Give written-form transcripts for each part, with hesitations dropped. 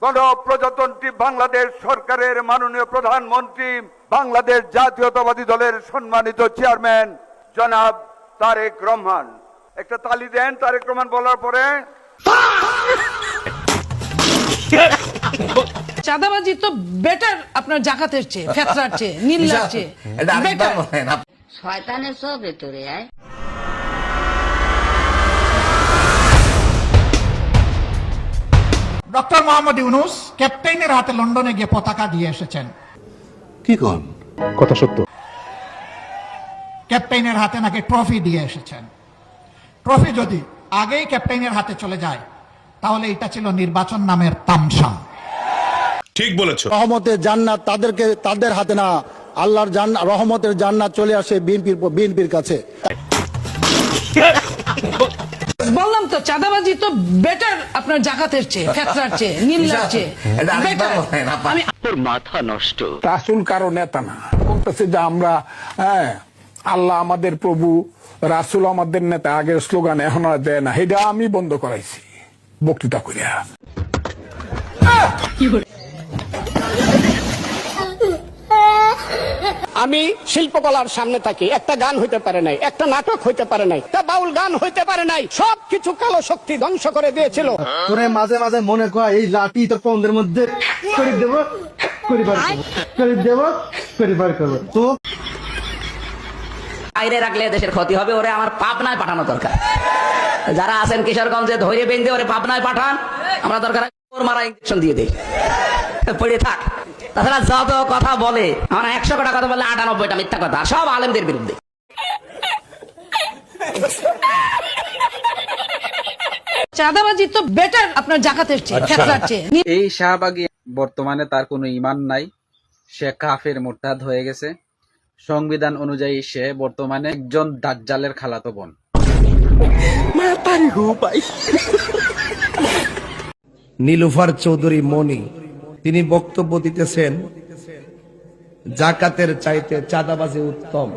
গণপ্রজাতন্ত্রী বাংলাদেশ সরকারের মাননীয় প্রধানমন্ত্রী, বাংলাদেশ জাতীয়তাবাদী দলের সম্মানিত চেয়ারম্যান জনাব তারেক রহমান। একটা তালি দেন তারেক রহমান বলার পরে। চাঁদাবাজি তো বেটার আপনার জাকাতের চেয়ে, ফেতরার চেয়ে, নীলার চেয়ে বেটার। শয়তানের সব ভেতরে আয়। ডক্টর মোহাম্মদ ইউনূস ক্যাপ্টেনের হাতে লন্ডনে গিয়ে পতাকা দিয়ে এসেছেন। কি কোন কথা সত্য? ক্যাপ্টেনের হাতে নাকি ট্রফি দিয়ে এসেছেন। ট্রফি যদি আগেই ক্যাপ্টেনের হাতে চলে যায় তাহলে এটা ছিল নির্বাচন নামের তামসা। ঠিক বলেছো। রহমতের জান্নাত তাদের হাতে না, আল্লাহর রহমতের জান্নাত চলে আসে বিএনপির কাছে। বললাম তো চাঁদাবাজি তো বেটার আপনার জাকাতের চেয়ে, ফেতরার চেয়ে, নীলার চেয়ে বেটার। আমি তোর মাথা নষ্ট। রাসূল কারো নেতা না, বলতেছে যে আমরা আল্লাহ আমাদের প্রভু, রাসূল আমাদের নেতা। আগের স্লোগান এখন আর দেয় না, এটা আমি বন্ধ করাইছি বক্তৃতা করিয়া। আমি শিল্পকলার সামনে থাকি, একটা গান হইতে পারে নাই, একটা নাটক হইতে পারে নাই, একটা বাউল গান হইতে পারে নাই, সবকিছু কালো শক্তি ধ্বংস করে দিয়েছিল। তোরে মাঝে মাঝে মনে কর এই লাঠি তোর পন্দের মধ্যে করে দেব, পরিবার করবো তো বাইরে রাখলে দেশের ক্ষতি হবে, ওরে আমার পাবনায় পাঠানো দরকার। যারা আছেন কিশোরগঞ্জে ধরে বেঁধে ওরে পাবনায় পাঠান, আমরা দরকার ওর মারা ইঞ্জেকশন দিয়ে দেই, পড়ে থাক। তাছাড়া যত কথা বলে, আমরা 100টা কথা বললে 98টা মিথ্যা কথা, সব আলেমদের বিরুদ্ধে। চাঁদাবাজি তো বেটার আপনার জাকাতের চেয়ে, ফেতরার চেয়ে। এই শাহবাগী বর্তমানে তার কোনো ঈমান নাই, সে কাফের মুরতাদ হয়ে গেছে। সংবিধান অনুযায়ী সে বর্তমানে একজন দাজ্জালের খালাতো বোন। নীলুফার চৌধুরী মনি তিনি বক্তব্য দিতেছেন জাকাতের চাইতে চাঁদাবাজি উত্তম।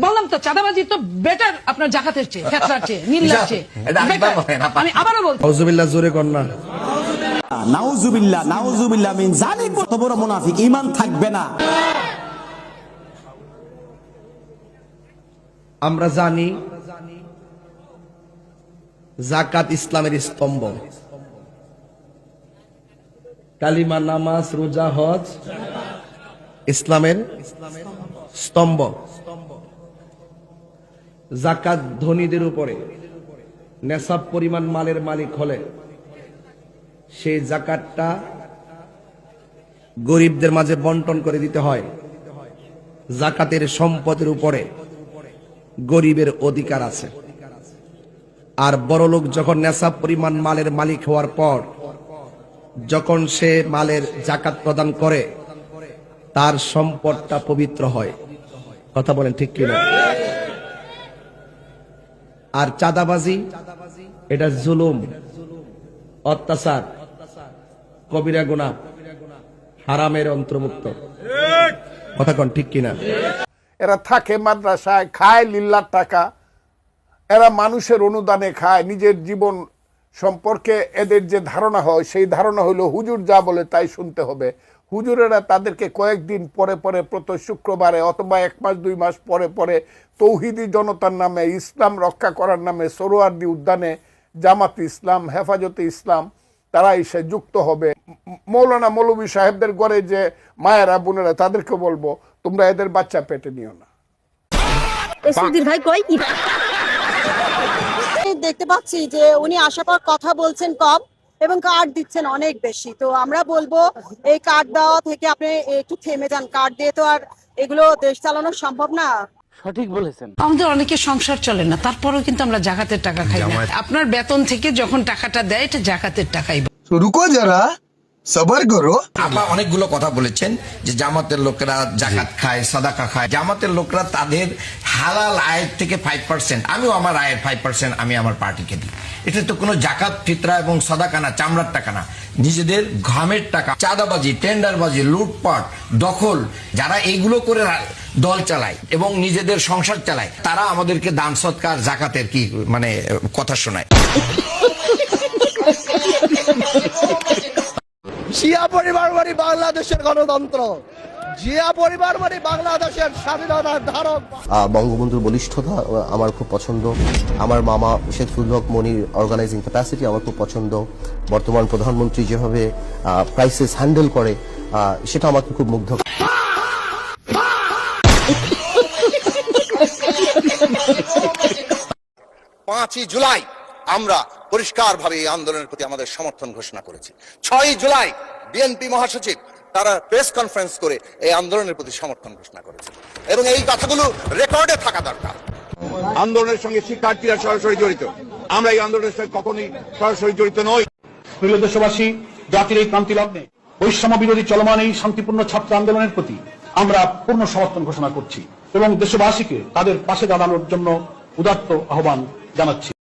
বললাম তো চাঁদাবাজি তো বেটার আপনার জাকাতের চেয়ে, ফেতরার চেয়ে, নীলার চেয়ে বেটার। আমি আবারও বলছি আউযুবিল্লাহ, জোরে কর না। নাউজুবিল্লাহ, নাউজুবিল্লাহ, আমি জানি কত বড় মুনাফিক, ঈমান থাকবে না। আমরা জানি জাকাত ইসলামের স্তম্ভ, কালিমা, নামাজ, রোজা, হজ ইসলামের স্তম্ভ। জাকাত ধনীদের উপরে নেশাব পরিমাণ মালের মালিক হলে সেই জাকাতটা গরিবদের মাঝে বন্টন করে দিতে হয়। জাকাতের সম্পদের উপরে গরিবের অধিকার আছে। আর বড় লোক যখন নেশাব পরিমাণ মালের মালিক হওয়ার পর যখন সে মালের জাকাত প্রদান করে তার সম্পদটা পবিত্র হয়। কথা বলেন ঠিক কিনা? আর চাঁদাবাজি এটা জুলুম, অত্যাচার, কবিরা গুনাহ, হারামের অন্তর্ভুক্ত। কথা কোন ঠিক কিনা? এরা থাকে মাদ্রাসায়, খায় লিল্লার টাকা, এরা মানুষের অনুদানে খায়। নিজের জীবন সম্পর্কে এদের যে ধারণা হয় সেই ধারণা হলো হুজুর যা বলে তাই শুনতে হবে। হুজুরেরা তাদেরকে কয়েকদিন পরে পরে প্রতি শুক্রবারে অথবা 1 মাস 2 মাস পরে পরে তৌহিদি জনতার নামে, ইসলাম রক্ষা করার নামে সোহরাওয়ার্দী উদ্যানে জামাতে ইসলাম, হেফাজতে ইসলাম তারা এসে যুক্ত হবে। মৌলানা মৌলভী সাহেবদের ঘরে যে মায়েরা বোনেরা তাদেরকে বলবো তোমরা এদের বাচ্চা পেটে নিও না। দেখতে পাচ্ছি যে উনি আসার পর কথা বলছেন কম এবং কার্ড দিচ্ছেন অনেক বেশি। তো আমরা বলবো এই কার্ড দেওয়া থেকে আপনি একটু থেমে যান। কার্ড দিয়ে তো আর এগুলো দেশ চালানো সম্ভব না। সঠিক বলেছেন। আমাদের অনেকে সংসার চলে না, তারপরেও কিন্তু আমরা জাকাতের টাকা খাই না। আপনার বেতন থেকে যখন টাকাটা দেয় এটা জাকাতের টাকাই। রুকো যারা, সবার করো। আবার অনেকগুলো কথা বলেছেন যে জামাতের লোকেরা জাকাত খায়, সাদাকা খায়। জামাতের লোকরা তাদের হালাল আয়ের থেকে 5%, আমিও আমার আয়ের 5% আমি আমার পার্টিকে দিই। এটা তো কোনো জাকাত, ফিতরা এবং সাদাকা না, চামড়ার টাকা না, নিজেদের ঘামের টাকা। চাঁদাবাজি, টেন্ডারবাজি, লুটপাট, দখল, যারা এইগুলো করে দল চালায় এবং নিজেদের সংসার চালায়, তারা আমাদেরকে দান সৎকার, জাকাতের কি মানে কথা শোনায়। জিয়া পরিবার মানে বাংলাদেশের গণতন্ত্র, জিয়া পরিবার মানে বাংলাদেশের স্বাধীনতার ধারক। বঙ্গবন্ধুর বলিষ্ঠতা আমার খুব পছন্দ, আমার মামা শেখ ফজলুল হক মনির অর্গানাইজিং ক্যাপাসিটি আমার খুব পছন্দ, বর্তমান প্রধানমন্ত্রী যেভাবে ক্রাইসিস হ্যান্ডেল করে সেটা আমাকে খুব মুগ্ধ করে। 5ই জুলাই আমরা পরিষ্কারভাবে এই আন্দোলনের প্রতি আমাদের সমর্থন ঘোষণা করেছি। 6ই জুলাই বিএনপি মহাসচিব তারা প্রেস কনফারেন্স করে এই আন্দোলনের প্রতি সমর্থন ঘোষণা করেছে এবং এই কথাগুলো রেকর্ডে থাকা দরকার। আন্দোলনের সঙ্গে শিক্ষার্থীরা সরাসরি জড়িত, আমরা এই আন্দোলনের সঙ্গে কখনোই সরাসরি জড়িত নই। প্রিয় দেশবাসী, জাতির এই ক্রান্তি লগ্নে বৈষম্য বিরোধী চলমান এই শান্তিপূর্ণ ছাত্র আন্দোলনের প্রতি আমরা পূর্ণ সমর্থন ঘোষণা করছি এবং দেশবাসীকে তাদের পাশে দাঁড়ানোর জন্য উদাত্ত আহ্বান জানাচ্ছি।